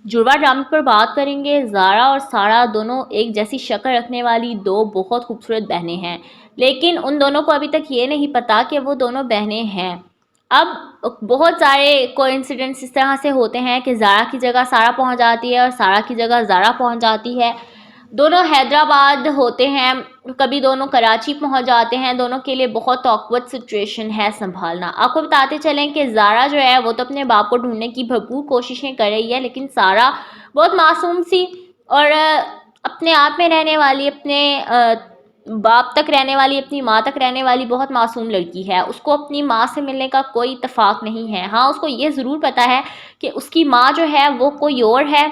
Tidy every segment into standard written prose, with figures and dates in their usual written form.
جڑوا ڈرامے پر بات کریں گے۔ زارا اور سارا دونوں ایک جیسی شکل رکھنے والی دو بہت خوبصورت بہنیں ہیں، لیکن ان دونوں کو ابھی تک یہ نہیں پتا کہ وہ دونوں بہنیں ہیں۔ اب بہت سارے کوئنسیڈنس اس طرح سے ہوتے ہیں کہ زارا کی جگہ سارا پہنچ جاتی ہے اور سارا کی جگہ زارا پہنچ جاتی ہے۔ دونوں حیدرآباد ہوتے ہیں، کبھی دونوں کراچی پہنچ جاتے ہیں۔ دونوں کے لیے بہت آکورڈ سچویشن ہے سنبھالنا۔ آپ کو بتاتے چلیں کہ زارا جو ہے وہ تو اپنے باپ کو ڈھونڈنے کی بھرپور کوششیں کر رہی ہے، لیکن سارا بہت معصوم سی اور اپنے آپ میں رہنے والی، اپنے باپ تک رہنے والی، اپنی ماں تک رہنے والی بہت معصوم لڑکی ہے۔ اس کو اپنی ماں سے ملنے کا کوئی اتفاق نہیں ہے۔ ہاں، اس کو یہ ضرور پتا ہے کہ اس کی ماں جو ہے وہ کوئی اور ہے،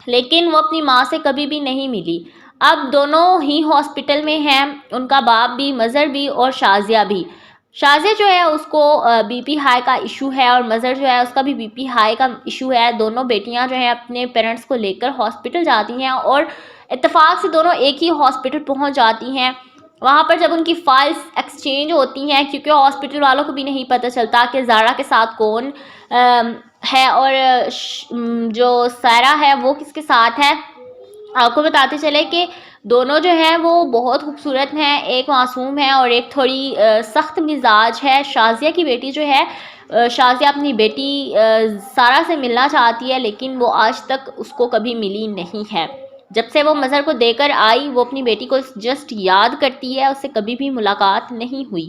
لیکن وہ اپنی ماں سے کبھی بھی نہیں ملی۔ اب دونوں ہی ہاسپٹل میں ہیں، ان کا باپ بھی، مظہر بھی اور شازیہ بھی۔ شازیہ جو ہے اس کو بی پی ہائی کا ایشو ہے اور مظہر جو ہے اس کا بھی بی پی ہائی کا ایشو ہے۔ دونوں بیٹیاں جو ہیں اپنے پیرنٹس کو لے کر ہاسپٹل جاتی ہیں اور اتفاق سے دونوں ایک ہی ہاسپٹل پہنچ جاتی ہیں۔ وہاں پر جب ان کی فائلز ایکسچینج ہوتی ہیں، کیونکہ ہاسپٹل والوں کو بھی نہیں پتہ چلتا کہ زارا کے ساتھ کون ہے اور جو سارا ہے وہ کس کے ساتھ ہے۔ آپ کو بتاتے چلے کہ دونوں جو ہیں وہ بہت خوبصورت ہیں، ایک معصوم ہے اور ایک تھوڑی سخت مزاج ہے۔ شازیہ کی بیٹی جو ہے، شازیہ اپنی بیٹی سارا سے ملنا چاہتی ہے، لیکن وہ آج تک اس کو کبھی ملی نہیں ہے۔ جب سے وہ مظہر کو دے کر آئی، وہ اپنی بیٹی کو جسٹ یاد کرتی ہے، اس سے کبھی بھی ملاقات نہیں ہوئی۔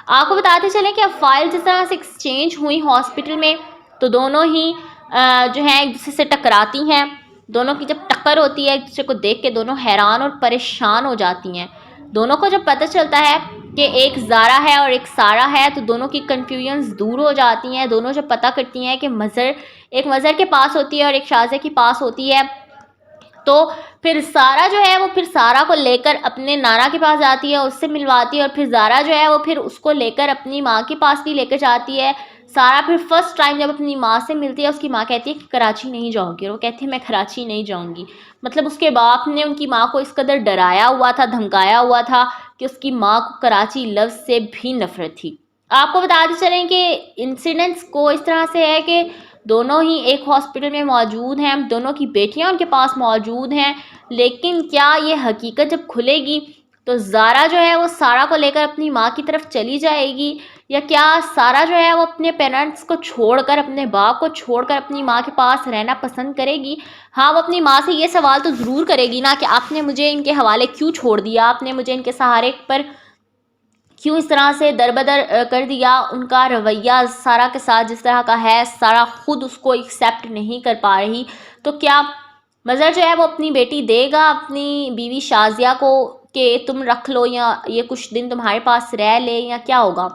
آپ کو بتاتے چلیں کہ اب فائل جس طرح سے ایکسچینج ہوئی ہاسپٹل میں، تو دونوں ہی جو ہیں ایک دوسرے سے ٹکراتی ہیں۔ دونوں کی جب ٹکر ہوتی ہے، ایک دوسرے کو دیکھ کے دونوں حیران اور پریشان ہو جاتی ہیں۔ دونوں کو جب پتہ چلتا ہے کہ ایک زارا ہے اور ایک سارا ہے، تو دونوں کی کنفیوژنز دور ہو جاتی ہیں۔ دونوں جب پتہ کرتی ہیں کہ ایک مظہر کے پاس ہوتی ہے اور ایک شازیہ کے پاس ہوتی ہے، تو پھر سارا جو ہے وہ پھر سارا کو لے کر اپنے نانا کے پاس جاتی ہے، اس سے ملواتی ہے، اور پھر زارا جو ہے وہ پھر اس کو لے کر اپنی ماں کے پاس بھی لے کر جاتی ہے۔ سارا پھر فرسٹ ٹائم جب اپنی ماں سے ملتی ہے، اس کی ماں کہتی ہے کہ کراچی نہیں جاؤ گی، اور وہ کہتی ہے میں کراچی نہیں جاؤں گی۔ مطلب اس کے باپ نے ان کی ماں کو اس قدر ڈرایا ہوا تھا، دھمکایا ہوا تھا کہ اس کی ماں کو کراچی لفظ سے بھی نفرت تھی۔ آپ کو بتاتے چلیں کہ انسیڈنٹس کو اس طرح سے ہے کہ دونوں ہی ایک ہاسپٹل میں موجود ہیں، دونوں کی بیٹیاں ان کے پاس موجود ہیں، لیکن کیا یہ حقیقت جب کھلے گی تو زارا جو ہے وہ سارا کو لے کر اپنی ماں کی طرف چلی جائے گی، یا کیا سارا جو ہے وہ اپنے پیرنٹس کو چھوڑ کر، اپنے باپ کو چھوڑ کر اپنی ماں کے پاس رہنا پسند کرے گی؟ ہاں، وہ اپنی ماں سے یہ سوال تو ضرور کرے گی نا کہ آپ نے مجھے ان کے حوالے کیوں چھوڑ دیا، آپ نے مجھے ان کے سہارے پر کیوں اس طرح سے دربدر کر دیا۔ ان کا رویہ سارا کے ساتھ جس طرح کا ہے، سارا خود اس کو ایکسیپٹ نہیں کر پا رہی، تو کیا مظہر جو ہے وہ اپنی بیٹی دے گا اپنی بیوی شازیہ کو کہ تم رکھ لو، یا یہ کچھ دن تمہارے پاس رہ لے، یا کیا ہوگا؟